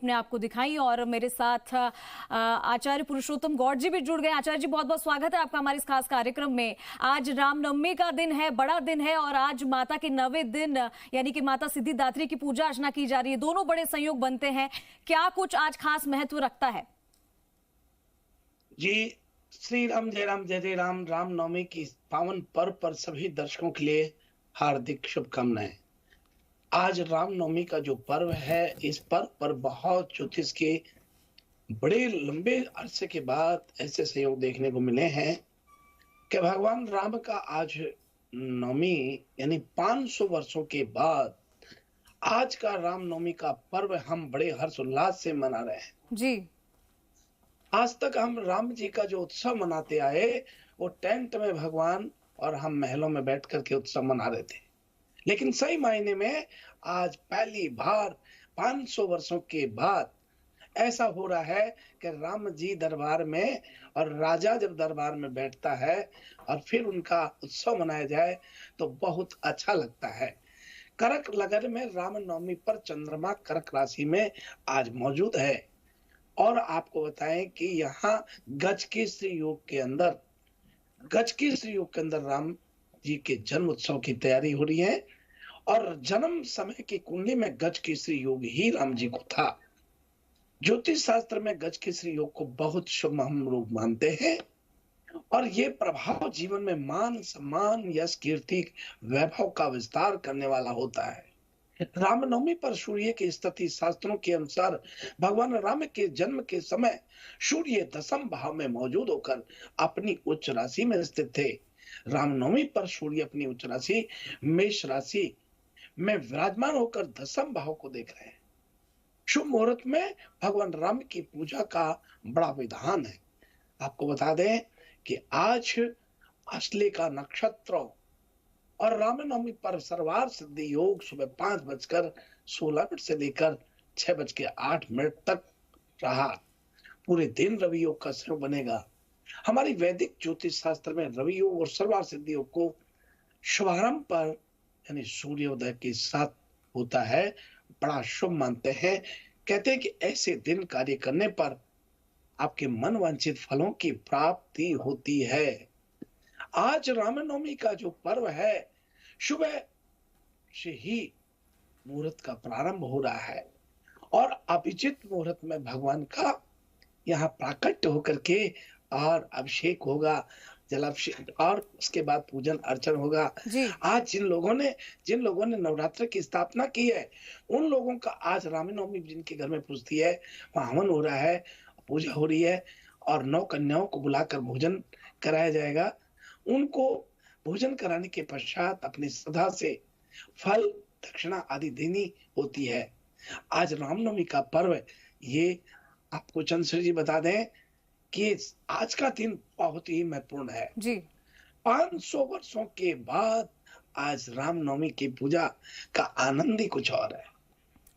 ने आपको दिखाई और मेरे साथ आचार्य पुरुषोत्तम गौड़ जी भी जुड़ गए। आचार्य जी, बहुत बहुत स्वागत है आपका हमारे इस खास कार्यक्रम में। आज रामनवमी का दिन है, बड़ा दिन है और आज माता के 9वें दिन यानी कि माता सिद्धिदात्री की पूजा अर्चना की जा रही है। दोनों बड़े संयोग बनते हैं, क्या कुछ आज खास महत्व रखता है? जी, श्री राम जय राम जय जय राम। रामनवमी की पावन पर्व पर सभी दर्शकों के लिए हार्दिक शुभकामनाएं। आज रामनवमी का जो पर्व है, इस पर्व पर बहुत ज्योतिष के बड़े लंबे अरसे के बाद ऐसे संयोग देखने को मिले हैं कि भगवान राम का आज नवमी यानी 500 वर्षों के बाद आज का रामनवमी का पर्व हम बड़े हर्षोल्लास से मना रहे हैं। जी, आज तक हम राम जी का जो उत्सव मनाते आए, वो टेंट में भगवान और हम महलों में बैठ करके उत्सव मना रहे थे। लेकिन सही मायने में आज पहली बार 500 वर्षों के बाद ऐसा हो रहा है कि राम जी दरबार में और राजा जब दरबार में बैठता है और फिर उनका उत्सव मनाया जाए तो बहुत अच्छा लगता है। कर्क लगन में रामनवमी पर चंद्रमा कर्क राशि में आज मौजूद है। और आपको बताएं कि यहाँ गज के श्री योग के अंदर राम जी के जन्म उत्सव की तैयारी हो रही है और जन्म समय की कुंडली में गज के श्री योग ही राम जी को था। ज्योतिष शास्त्र में गज के श्री योग को बहुत शुभ हम लोग मानते हैं और ये प्रभाव जीवन में मान सम्मान यश कीर्ति वैभव का विस्तार करने वाला होता है। रामनवमी पर सूर्य के स्थिति शास्त्रों के अनुसार भगवान राम के जन्म के समय सूर्य 10वें भाव में मौजूद होकर अपनी उच्च राशि में स्थित थे। रामनवमी पर सूर्य अपनी उच्च राशि मेष राशि में विराजमान होकर 10वें भाव को देख रहे हैं। शुभ मुहूर्त में भगवान राम की पूजा का बड़ा विधान है। आपको बता दें कि आज अश्लेषा का नक्षत्र और रामनवमी पर सर्वार्थ सिद्धि योग सुबह 5:16 से लेकर 6:08 तक रहा। पूरे दिन रवि योग का संयोग बनेगा। हमारी वैदिक ज्योतिष शास्त्र में रवि योग और सर्वार्थ सिद्धि योग को शुभारंभ पर यानी सूर्योदय के साथ होता है, बड़ा शुभ मानते हैं। कहते हैं कि ऐसे दिन कार्य करने पर आपके मन वांछित फलों की प्राप्ति होती है। आज रामनवमी का जो पर्व है, सुबह से ही मुहूर्त का प्रारंभ हो रहा है और अभिजित मुहूर्त में भगवान का यहाँ प्राकट्य होकर के और अभिषेक होगा, जलाभिषेक, और उसके बाद पूजन अर्चन होगा। आज जिन लोगों ने नवरात्र की स्थापना की है, उन लोगों का आज रामनवमी जिनके घर में पूजती है, वहाँ हवन हो रहा है, पूजा हो रही है और 9 कन्याओं को बुलाकर भोजन कराया जाएगा। उनको भोजन कराने के पश्चात अपनी श्रद्धा से फल दक्षिणा आदि देनी होती है। आज रामनवमी का पर्व, ये आपको चंद्रश्री जी बता दें कि आज का दिन बहुत ही महत्वपूर्ण है। जी, 500 वर्षों के बाद आज रामनवमी की पूजा का आनंद ही कुछ और है।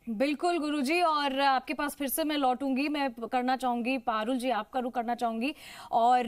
बिल्कुल गुरुजी, और आपके पास फिर से मैं लौटूंगी। मैं करना चाहूंगी पारुल जी, आपका रुख करना चाहूंगी। और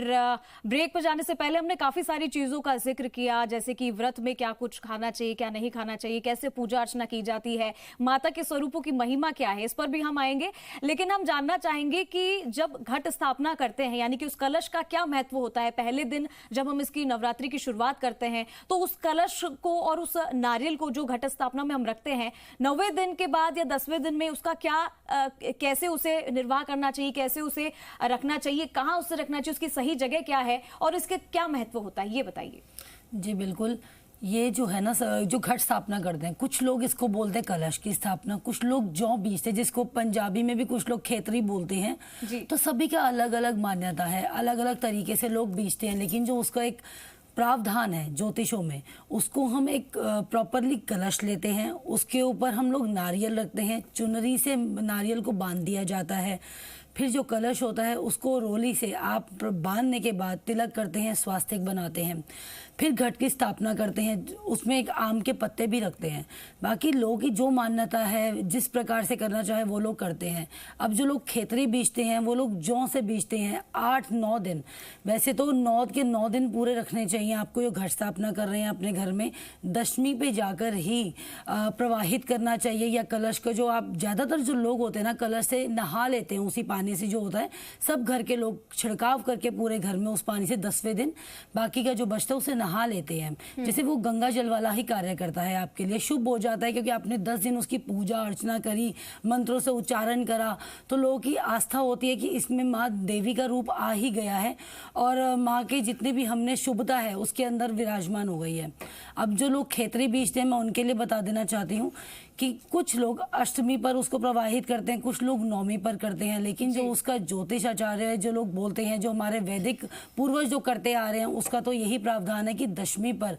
ब्रेक पर जाने से पहले हमने काफी सारी चीजों का जिक्र किया, जैसे कि व्रत में क्या कुछ खाना चाहिए, क्या नहीं खाना चाहिए, कैसे पूजा अर्चना की जाती है, माता के स्वरूपों की महिमा क्या है, इस पर भी हम आएंगे। लेकिन हम जानना चाहेंगे कि जब घट स्थापना करते हैं यानी कि उस कलश का क्या महत्व होता है। पहले दिन जब हम इसकी नवरात्रि की शुरुआत करते हैं तो उस कलश को और उस नारियल को जो घट स्थापना में हम रखते हैं, 9वें दिन के बाद 10वें दिन में उसका क्या कैसे उसे निर्वाह करना चाहिए, कैसे उसे रखना चाहिए, कहाँ उसे रखना चाहिए, उसकी सही जगह क्या है और इसके क्या महत्व होता है, ये बताइए। जी बिल्कुल, ये जो है ना जो घट स्थापना करते हैं, कुछ लोग इसको बोलते हैं कलश की स्थापना, कुछ लोग जौ बीजते हैं जिसको पंजाबी में भी कुछ लोग खेतरी बोलते हैं। तो सभी का अलग अलग मान्यता है, अलग अलग तरीके से लोग बीजते हैं। लेकिन जो उसका एक प्रावधान है ज्योतिषों में, उसको हम एक प्रॉपरली कलश लेते हैं, उसके ऊपर हम लोग नारियल रखते हैं, चुनरी से नारियल को बांध दिया जाता है, फिर जो कलश होता है उसको रोली से आप बांधने के बाद तिलक करते हैं, स्वास्तिक बनाते हैं। फिर घट की स्थापना करते हैं, उसमें एक आम के पत्ते भी रखते हैं। बाकी लोगों की जो मान्यता है, जिस प्रकार से करना चाहे वो लोग करते हैं। अब जो लोग खेतरी बीजते हैं वो लोग जौ से बीजते हैं 8-9 दिन। वैसे तो 9 के 9 दिन पूरे रखने चाहिए आपको। जो घट स्थापना कर रहे हैं अपने घर में, दशमी पे जाकर ही प्रवाहित करना चाहिए। या कलश को जो आप ज़्यादातर जो लोग होते हैं ना, कलश से नहा लेते हैं उसी पानी से जो होता है। सब घर के लोग छिड़काव करके पूरे घर में उस पानी से 10वें दिन बाकी का जो बचता है उसे नहा लेते हैं। जैसे वो गंगा जल वाला ही कार्य करता है, आपके लिए शुभ हो जाता है, क्योंकि आपने 10 दिन उसकी पूजा अर्चना करी, मंत्रों से उच्चारण करा, तो लोगों की आस्था होती है कि इसमें माँ देवी का रूप आ ही गया है और माँ की जितनी भी हमने शुभता है उसके अंदर विराजमान हो गई है। अब जो लोग खेतरी बीजते हैं, मैं उनके लिए बता देना चाहती हूँ कि कुछ लोग अष्टमी पर उसको प्रवाहित करते हैं, कुछ लोग नौमी पर करते हैं। लेकिन जो उसका ज्योतिष आचार्य है, जो लोग बोलते हैं, जो हमारे वैदिक पूर्वज जो करते आ रहे हैं, उसका तो यही प्रावधान है कि दशमी पर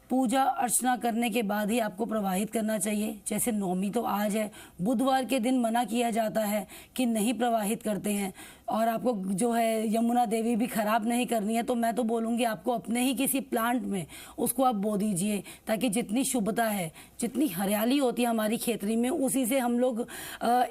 पूजा अर्चना करने के बाद ही आपको प्रवाहित करना चाहिए। जैसे नौमी तो आज है, बुधवार के दिन मना किया जाता है कि नहीं प्रवाहित करते हैं। और आपको जो है यमुना देवी भी खराब नहीं करनी है, तो मैं तो बोलूँगी आपको अपने ही किसी प्लांट में उसको आप बो दीजिए, ताकि जितनी शुभता है, जितनी हरियाली होती है हमारी खेतरी में, उसी से हम लोग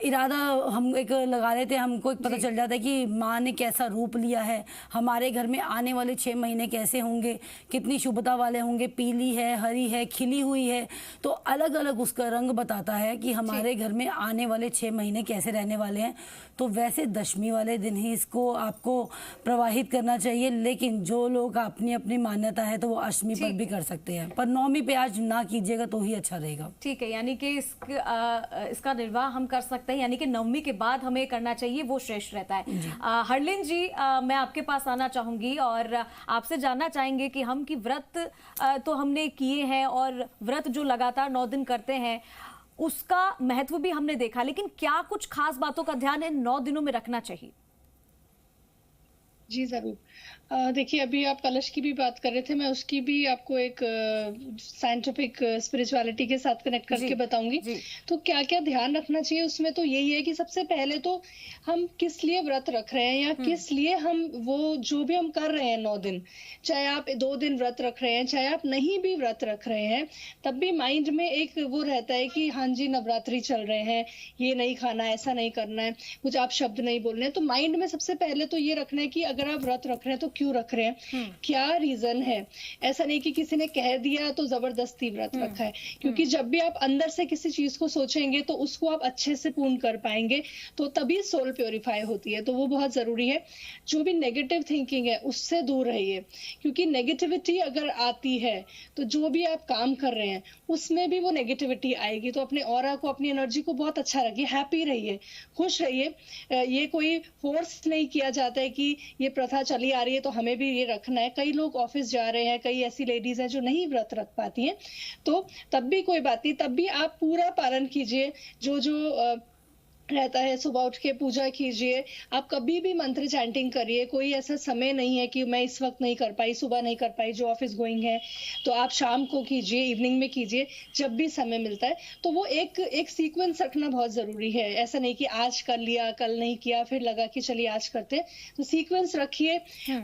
इरादा हम एक लगा लेते हैं। हमको एक पता चल जाता है कि माँ ने कैसा रूप लिया है, हमारे घर में आने वाले 6 महीने कैसे होंगे, कितनी शुभता वाले होंगे, पीली है, हरी है, खिली हुई है, तो अलग अलग उसका रंग बताता है कि हमारे घर में आने वाले 6 महीने कैसे रहने वाले हैं। तो वैसे दशमी वाले दिन ही इसको आपको प्रवाहित करना चाहिए। लेकिन जो लोग अपनी अपनी मान्यता है तो वो अष्टमी पर भी कर सकते हैं, पर नौमी पे आज ना कीजिएगा तो ही अच्छा रहेगा। ठीक है, यानी कि इसका निर्वाह हम कर सकते हैं, यानी कि नवमी के बाद हमें करना चाहिए, वो श्रेष्ठ रहता है। हरलीन जी, मैं आपके पास आना चाहूंगी और आपसे जानना चाहेंगे कि हम की व्रत तो हमने किए हैं और व्रत जो लगातार 9 दिन करते हैं उसका महत्व भी हमने देखा, लेकिन क्या कुछ खास बातों का ध्यान इन 9 दिनों में रखना चाहिए? जी जरूर। देखिए, अभी आप कलश की भी बात कर रहे थे, मैं उसकी भी आपको एक साइंटिफिक स्पिरिचुअलिटी के साथ कनेक्ट करके बताऊंगी। तो क्या क्या ध्यान रखना चाहिए उसमें, तो यही है कि सबसे पहले तो हम किस लिए व्रत रख रहे हैं या किस लिए हम वो जो भी हम कर रहे हैं 9 दिन, चाहे आप 2 दिन व्रत रख रहे हैं, चाहे आप नहीं भी व्रत रख रहे हैं, तब भी माइंड में एक वो रहता है कि हाँ जी नवरात्रि चल रहे हैं, ये नहीं खाना, ऐसा नहीं करना है, कुछ आप शब्द नहीं बोलने हैं। तो माइंड में सबसे पहले तो ये रखना है कि अगर आप व्रत रख रहे हैं तो क्यों रख रहे हैं, क्या रीजन है। ऐसा नहीं कि किसी ने कह दिया तो जबरदस्ती व्रत रखा है, क्योंकि जब भी आप अंदर से किसी चीज को सोचेंगे तो उसको आप अच्छे से पूर्ण कर पाएंगे, तो तभी सोल प्योरीफाई होती है। तो वो बहुत जरूरी है। जो भी नेगेटिव थिंकिंग है उससे दूर रहिए, क्योंकि नेगेटिविटी अगर आती है तो जो भी आप काम कर रहे हैं उसमें भी वो नेगेटिविटी आएगी। तो अपने ऑरा को, अपनी एनर्जी को बहुत अच्छा रखिए, हैप्पी रहिए, खुश रहिए। ये कोई फोर्स नहीं किया जाता है कि ये प्रथा चली आ रही है तो हमें भी ये रखना है। कई लोग ऑफिस जा रहे हैं, कई ऐसी लेडीज हैं जो नहीं व्रत रख पाती हैं, तो तब भी कोई बात नहीं, तब भी आप पूरा पालन कीजिए। जो रहता है, सुबह उठ के पूजा कीजिए, आप कभी भी मंत्र चैंटिंग करिए। कोई ऐसा समय नहीं है कि मैं इस वक्त नहीं कर पाई, सुबह नहीं कर पाई, जो ऑफिस गोइंग है, तो आप शाम को कीजिए, इवनिंग में कीजिए, जब भी समय मिलता है। तो वो एक सीक्वेंस रखना बहुत जरूरी है। ऐसा नहीं कि आज कर लिया, कल नहीं किया, फिर लगा कि चलिए आज करते हैं। तो सीक्वेंस रखिए।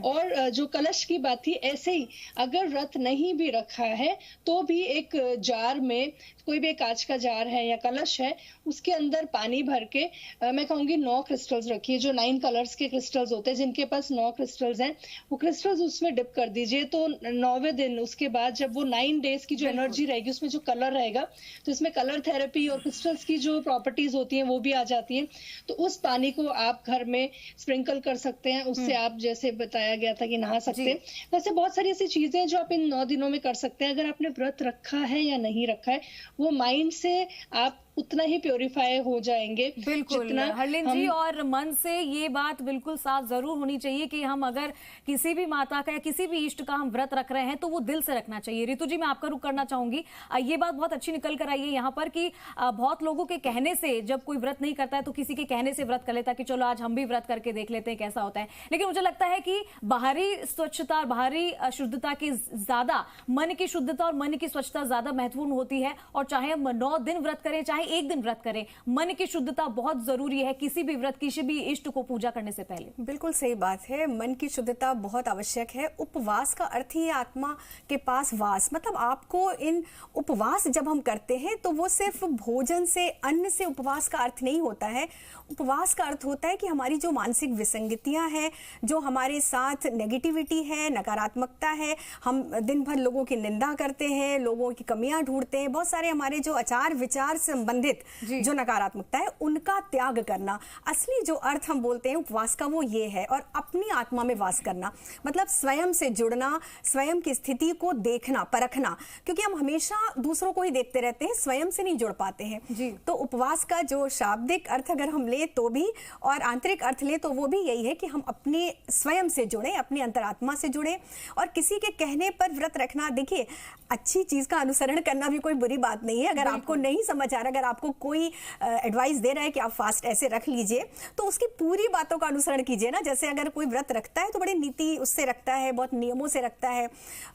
और जो कलश की बात थी, ऐसे ही अगर व्रत नहीं भी रखा है तो भी एक जार में, कोई भी कांच का जार है या कलश है, उसके अंदर पानी भर के मैं कहूंगी 9 क्रिस्टल्स रखिए। जो 9 कलर्स के क्रिस्टल्स होते हैं, जिनके पास 9 क्रिस्टल्स हैं, वो क्रिस्टल्स उसमें डिप कर दीजिए। तो 9वें दिन, उसके बाद जब वो 9 डेज की जो एनर्जी रहेगी, उसमें जो कलर रहेगा, तो इसमें कलर थेरेपी और क्रिस्टल्स की जो प्रॉपर्टीज होती हैं वो भी आ जाती हैं। तो उस पानी को आप घर में स्प्रिंकल कर सकते हैं, उससे आप जैसे बताया गया था कि नहा सकते हैं। वैसे बहुत सारी ऐसी चीजें जो आप इन 9 दिनों में कर सकते हैं। अगर आपने व्रत रखा है या नहीं रखा है, वो माइंड से आप उतना ही प्योरीफाई हो जाएंगे। बिल्कुल हरलीन जी, और मन से ये बात बिल्कुल साफ जरूर होनी चाहिए कि हम अगर किसी भी माता का या किसी भी इष्ट का हम व्रत रख रहे हैं तो वो दिल से रखना चाहिए। ऋतु जी, मैं आपका रुख करना चाहूंगी। ये बात बहुत अच्छी निकल कर आई है यहाँ पर कि बहुत लोगों के कहने से, जब कोई व्रत नहीं करता है तो किसी के कहने से व्रत कर लेता है कि चलो आज हम भी व्रत करके देख लेते हैं कैसा होता है। लेकिन मुझे लगता है कि बाहरी स्वच्छता, बाहरी शुद्धता की ज्यादा मन की शुद्धता और मन की स्वच्छता ज्यादा महत्वपूर्ण होती है। और चाहे हम 9 दिन व्रत करें, चाहे एक दिन व्रत करें? मन की शुद्धता बहुत जरूरी है किसी भी व्रत, किसी भी इष्ट को पूजा करने से पहले। बिल्कुल सही बात है, मन की शुद्धता बहुत आवश्यक है। उपवास का अर्थ ही है आत्मा के पास वास, मतलब आपको इन उपवास जब हम करते हैं तो वो सिर्फ भोजन से, अन्न से उपवास का अर्थ नहीं होता है। उपवास का अर्थ होता है कि हमारी जो मानसिक विसंगतियां हैं, जो हमारे साथ नेगेटिविटी है, नकारात्मकता है, हम दिन भर लोगों की निंदा करते हैं, लोगों की कमियां ढूंढते हैं, बहुत सारे हमारे जो आचार विचार से संबंधित जो नकारात्मकता है उनका त्याग करना। असली जो अर्थ हम बोलते हैं उपवास का वो ये है। और अपनी आत्मा में वास करना मतलब स्वयं से जुड़ना, स्वयं की स्थिति को देखना, परखना, क्योंकि हम हमेशा दूसरों को ही देखते रहते हैं, स्वयं से नहीं जुड़ पाते हैं। तो उपवास का जो शाब्दिक अर्थ अगर हम ले तो भी और आंतरिक अर्थ ले तो वो भी यही है कि हम अपने स्वयं से जुड़े, अपनी अंतरात्मा से जुड़े। और किसी के कहने पर व्रत रखना, देखिए अच्छी चीज का अनुसरण करना भी कोई बुरी बात नहीं है। अगर आपको नहीं समझ आ रहा, अगर आपको कोई एडवाइस दे रहा है कि आप फास्ट ऐसे रख लीजिए तो उसकी पूरी बातों का अनुसरण कीजिए ना। जैसे अगर कोई व्रत रखता है तो बड़ी नीति उससे रखता है, बहुत नियमों से रखता है।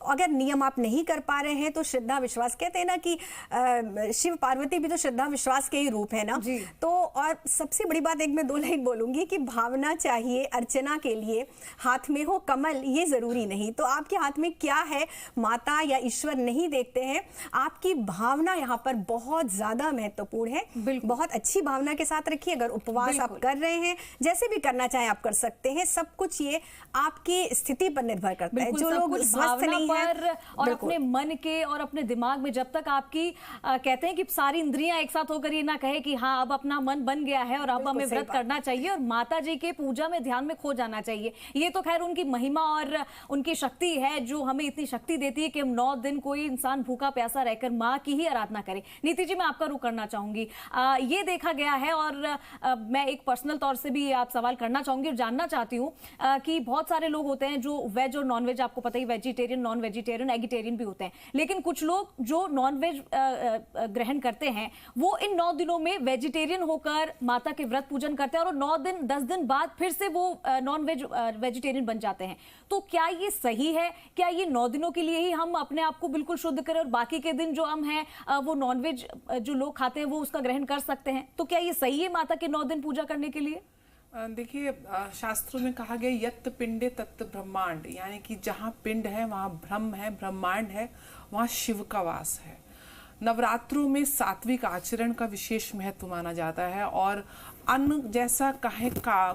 अगर नियम आप नहीं कर पा रहे हैं तो श्रद्धा विश्वास, कहते हैं ना कि शिव पार्वती भी तो श्रद्धा विश्वास के ही रूप है ना। तो और सबसे बड़ी बात, एक मैं 2 लाइन बोलूंगी कि भावना चाहिए अर्चना के लिए। हाथ में हो कमल ये जरूरी नहीं, तो आपके हाथ में क्या है माता या ईश्वर नहीं देखते हैं, आपकी भावना यहाँ पर बहुत ज्यादा महत्वपूर्ण है। बहुत अच्छी भावना के साथ रखिए। अगर उपवास आप कर रहे हैं, जैसे भी करना चाहें आप कर सकते हैं। सब कुछ ये आपकी स्थिति पर निर्भर करता है। जो लोग स्वस्थ नहीं है और अपने मन के और अपने दिमाग में जब तक आपकी कहते हैं कि सारी इंद्रियां एक साथ होकर ये ना कहे कि हाँ अब अपना मन बन गया है और अब हमें व्रत करना चाहिए और माता जी के पूजा में ध्यान में खो जाना चाहिए। ये तो खैर उनकी महिमा और उनकी शक्ति है जो हमें इतनी शक्ति देती है कि हम 9 दिन कोई इंसान भूखा प्यासा रहकर माँ की ही आराधना करे। नीति जी, मैं आपका रुख करना चाहूंगी। ये देखा गया है और मैं एक पर्सनल तौर से भी आप सवाल करना चाहूंगी और जानना चाहती हूँ कि बहुत सारे लोग होते हैं जो वेज और नॉन वेज, आपको पता ही, वेजिटेरियन, नॉन वेजिटेरियन, एगिटेरियन भी होते हैं, लेकिन कुछ लोग जो नॉन वेज ग्रहण करते हैं वो इन 9 दिनों में वेजिटेरियन होकर माता के व्रत पूजन करते हैं और 9 दिन 10 दिन बाद फिर से वो नॉन वेज वेजिटेरियन बन जाते हैं। तो क्या ये सही है? क्या ये 9 दिनों के लिए ही हम अपने आप को बिल्कुल शुद्ध करें और बाकी के दिन जो हम हैं वो नॉन वेज जो लोग खाते हैं वो उसका ग्रहण कर सकते हैं? तो क्या ये सही है माता के 9 दिन पूजा करने के लिए? देखिए, शास्त्रों में कहा गया यत् पिंडे तत् ब्रह्मांड, यानी कि जहाँ पिंड है वहाँ ब्रह्म है, ब्रह्मांड है, वहाँ शिव का वास है। नवरात्रों में सात्विक आचरण का विशेष महत्व माना जाता है और अन्न जैसा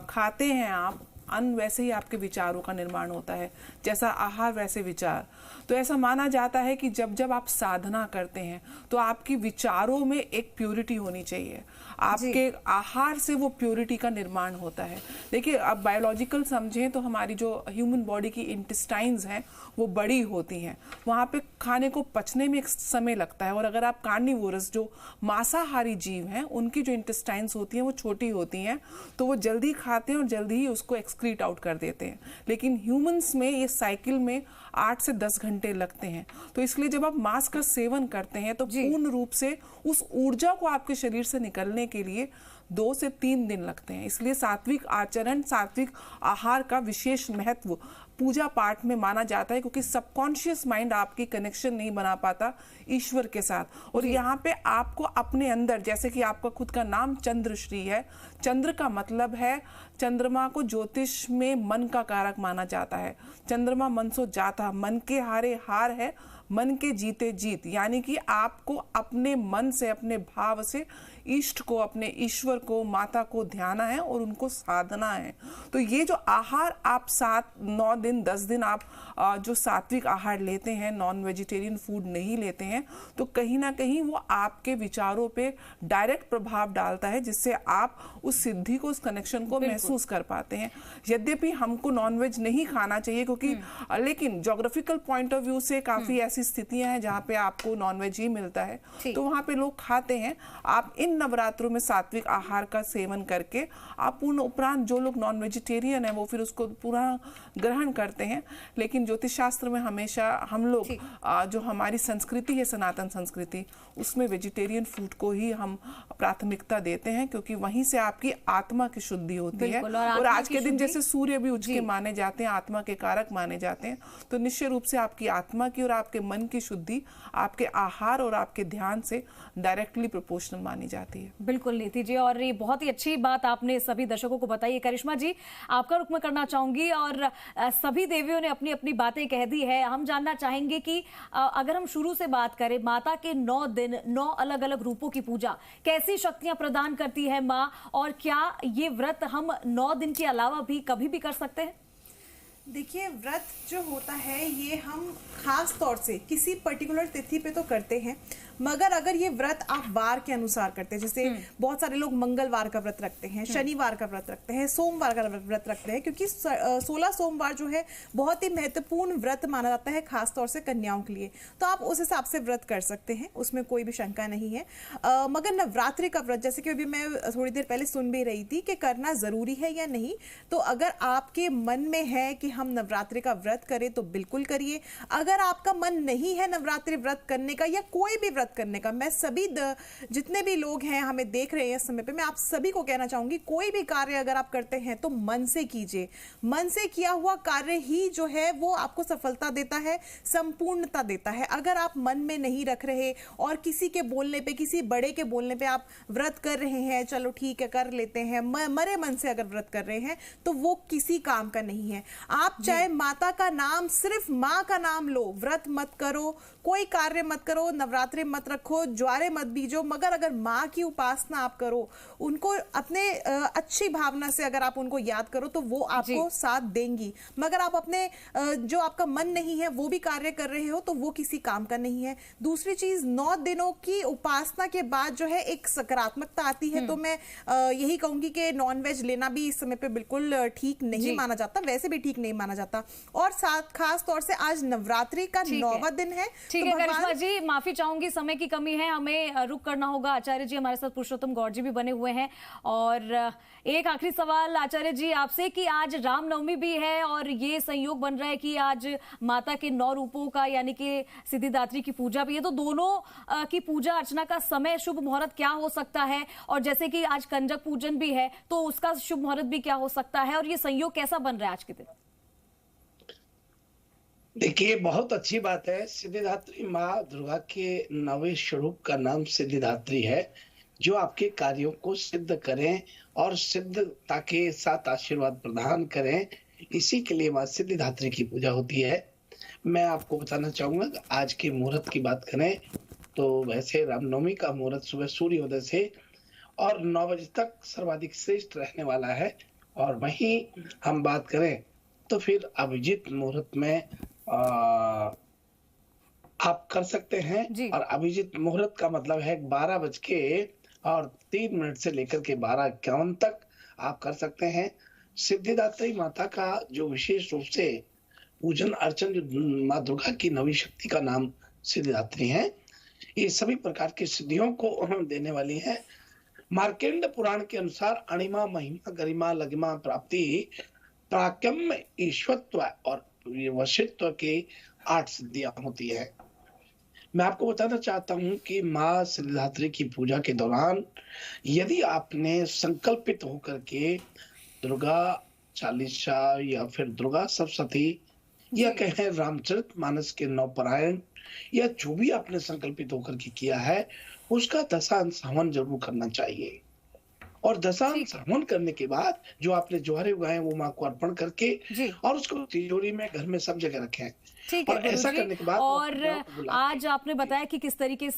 खाते हैं आप, अन्न वैसे ही आपके विचारों का निर्माण होता है, जैसा आहार वैसे विचार। तो ऐसा माना जाता है कि जब जब आप साधना करते हैं तो आपकी विचारों में एक प्योरिटी होनी चाहिए, आपके आहार से वो प्योरिटी का निर्माण होता है। देखिए, अब बायोलॉजिकल समझें तो हमारी जो ह्यूमन बॉडी की इंटेस्टाइन्स हैं वो बड़ी होती हैं, वहाँ पे खाने को पचने में एक समय लगता है। और अगर आप कार्निवोरस, जो मांसाहारी जीव हैं, उनकी जो इंटेस्टाइन्स होती हैं वो छोटी होती हैं, तो वो जल्दी खाते हैं और जल्दी ही उसको एक्सक्रीट आउट कर देते हैं। लेकिन ह्यूमंस में ये साइकिल में 8 से 10 घंटे लगते हैं। तो इसलिए जब आप मांस का सेवन करते हैं तो पूर्ण रूप से उस ऊर्जा को आपके शरीर से निकलने के लिए 2 से 3 दिन लगते हैं। इसलिए सात्विक आचरण, सात्विक आहार का विशेष महत्व पूजा पाठ में माना जाता है, क्योंकि सबकॉन्शियस माइंड आपकी कनेक्शन नहीं बना पाता ईश्वर के साथ। और यहाँ पे आपको अपने अंदर, जैसे कि आपका खुद का नाम चंद्रश्री है, चंद्र का मतलब है, चंद्रमा को ज्योतिष में मन का कारक माना जाता है। चंद्रमा मन सो जाता, मन के हारे हार है, मन के जीते जीत, यानी कि आपको अपने मन से, अपने भाव से इष्ट को, अपने ईश्वर को, माता को ध्याना है और उनको साधना है। तो ये जो आहार आप 7, 9 दिन, 10 दिन आप जो सात्विक आहार लेते हैं, नॉन वेजिटेरियन फूड नहीं लेते हैं, तो कहीं ना कहीं वो आपके विचारों पे डायरेक्ट प्रभाव डालता है, जिससे आप उस सिद्धि को, उस कनेक्शन को महसूस कर पाते हैं। यद्यपि हमको नॉन वेज नहीं खाना चाहिए, क्योंकि लेकिन ज्योग्राफिकल पॉइंट ऑफ व्यू से काफी ऐसी स्थितियां हैं जहाँ पे आपको नॉन वेज ही मिलता है, तो वहाँ पे लोग खाते हैं। आप इन नवरात्रों में सात्विक आहार का सेवन करके आप पूर्ण उपरांत, जो लोग नॉन वेजिटेरियन है वो फिर उसको पूरा ग्रहण करते हैं। लेकिन ज्योतिष शास्त्र में हमेशा हम लोग जो हमारी संस्कृति है, सनातन संस्कृति, उसमें वेजिटेरियन फूड को ही हम प्राथमिकता देते हैं, क्योंकि वहीं से आपकी आत्मा की शुद्धि होती है। और आज के दिन जैसे सूर्य भी उज के माने जाते हैं, आत्मा के कारक माने जाते हैं, तो निश्चय रूप से आपकी आत्मा की और आपके मन की शुद्धि आपके आहार और आपके ध्यान से डायरेक्टली प्रोपोर्शनल मानी जाती है। आती है। बिल्कुल नीति जी, और ये बहुत ही अच्छी बात आपने सभी दर्शकों को बताई है। करिश्मा जी, आपका रुख मैं करना चाहूंगी, और सभी देवियों ने अपनी अपनी बातें कह दी है। हम जानना चाहेंगे कि अगर हम शुरू से बात करें, माता के 9 दिन 9 अलग अलग रूपों की पूजा कैसी शक्तियां प्रदान करती है माँ, और क्या ये व्रत हम 9 दिन के अलावा भी कभी भी कर सकते हैं? देखिए, व्रत जो होता है ये हम खास तौर से किसी पर्टिकुलर तिथि पे तो करते हैं, मगर अगर ये व्रत आप वार के अनुसार करते हैं, जैसे बहुत सारे लोग मंगलवार का व्रत रखते हैं, शनिवार का व्रत रखते हैं, सोमवार का व्रत रखते हैं, क्योंकि 16 सोमवार जो है बहुत ही महत्वपूर्ण व्रत माना जाता है, खास तौर से कन्याओं के लिए। तो आप उस हिसाब से व्रत कर सकते हैं, उसमें कोई भी शंका नहीं है। मगर नवरात्रि का व्रत, जैसे कि अभी मैं थोड़ी देर पहले सुन भी रही थी कि करना जरूरी है या नहीं, तो अगर आपके मन में है कि हम नवरात्रि का व्रत करें तो बिल्कुल करिए। अगर आपका मन नहीं है नवरात्रि व्रत करने का या कोई भी व्रत करने का, मैं सभी जितने भी लोग हैं हमें देख रहे हैं इस समय पे, मैं आप सभी को कहना चाहूंगी, कोई भी कार्य अगर आप करते हैं तो मन से कीजिए। मन से किया हुआ कार्य ही जो है वो आपको सफलता देता है, संपूर्णता देता है। अगर आप मन में नहीं रख रहे और किसी के बोलने पे, किसी बड़े के बोलने पे आप व्रत कर रहे हैं, चलो ठीक है कर लेते हैं, मरे मन से अगर व्रत कर रहे हैं तो वो किसी काम का नहीं है। आप चाहे माता का नाम, सिर्फ माँ का नाम लो, व्रत मत करो, कोई कार्य मत करो, नवरात्रि मत रखो, ज्वारे मत बीजो, मगर अगर माँ की उपासना आप करो, उनको अपने अच्छी भावना से अगर आप उनको याद करो तो वो आपको साथ देंगी। मगर आप अपने जो आपका मन नहीं है वो भी कार्य कर रहे हो तो वो किसी काम का नहीं है। दूसरी चीज, 9 दिनों की उपासना के बाद जो है एक सकारात्मकता आती है, तो मैं यही कहूंगी कि नॉनवेज लेना भी इस समय पे बिल्कुल ठीक नहीं माना जाता, वैसे भी ठीक नहीं माना जाता। और साथ खास तौर से आज नवरात्रि का 9वां दिन है। ठीक है करिश्मा जी, माफी चाहूंगी, समय की कमी है, हमें रुक करना होगा। आचार्य जी हमारे साथ पुरुषोत्तम गौड़ जी भी बने हुए हैं। और एक आखिरी सवाल आचार्य जी आपसे कि आज रामनवमी भी है और ये संयोग बन रहा है कि आज माता के 9 रूपों का यानी कि सिद्धिदात्री की पूजा भी है, तो दोनों की पूजा अर्चना का समय, शुभ मुहूर्त क्या हो सकता है? और जैसे कि आज कंजक पूजन भी है तो उसका शुभ मुहूर्त भी क्या हो सकता है, और ये संयोग कैसा बन रहा है आज के दिन? देखिए, बहुत अच्छी बात है। सिद्धिदात्री माँ दुर्गा के 9वें स्वरूप का नाम सिद्धिदात्री है, जो आपके कार्यों को सिद्ध करें और सिद्धता के साथ आशीर्वाद प्रदान करें, इसी के लिए माँ सिद्धिदात्री की पूजा होती है। मैं आपको बताना चाहूंगा, आज के मुहूर्त की बात करें तो वैसे रामनवमी का मुहूर्त सुबह सूर्योदय से और 9 बजे तक सर्वाधिक श्रेष्ठ रहने वाला है। और वहीं हम बात करें तो फिर अभिजीत मुहूर्त में आप कर सकते हैं। और अभिजीत मुहूर्त का मतलब है 12:03 से लेकर के 12:51 तक आप कर सकते हैं। सिद्धिदात्री माता का जो विशेष रूप से पूजन अर्चन, जो माँ दुर्गा की 9वीं शक्ति का नाम सिद्धिदात्री है, ये सभी प्रकार की सिद्धियों को देने वाली है। मार्केंड पुराण के अनुसार अणिमा, महिमा, गरिमा, लगिमा, प्राप्ति, प्राक्यम, ईश्वरत्व और वशित्व की 8 सिद्धियां होती है। मैं आपको बताना चाहता हूं कि माँ सिद्धिदात्री की पूजा के दौरान यदि आपने संकल्पित होकर के दुर्गा चालीसा या फिर दुर्गा सप्तशती या कहें रामचरितमानस के 9 पारायण या जो भी आपने संकल्पित होकर के किया है, उसका दशांश हवन जरूर करना चाहिए। और दशांश हवन करने के बाद जो आपने ज्वारे उगाए वो माँ को अर्पण करके और उसको तिजोरी में घर में सब जगह रखें। ठीक है, और ऐसा करने के बाद और आज आपने बताया कि किस तरीके से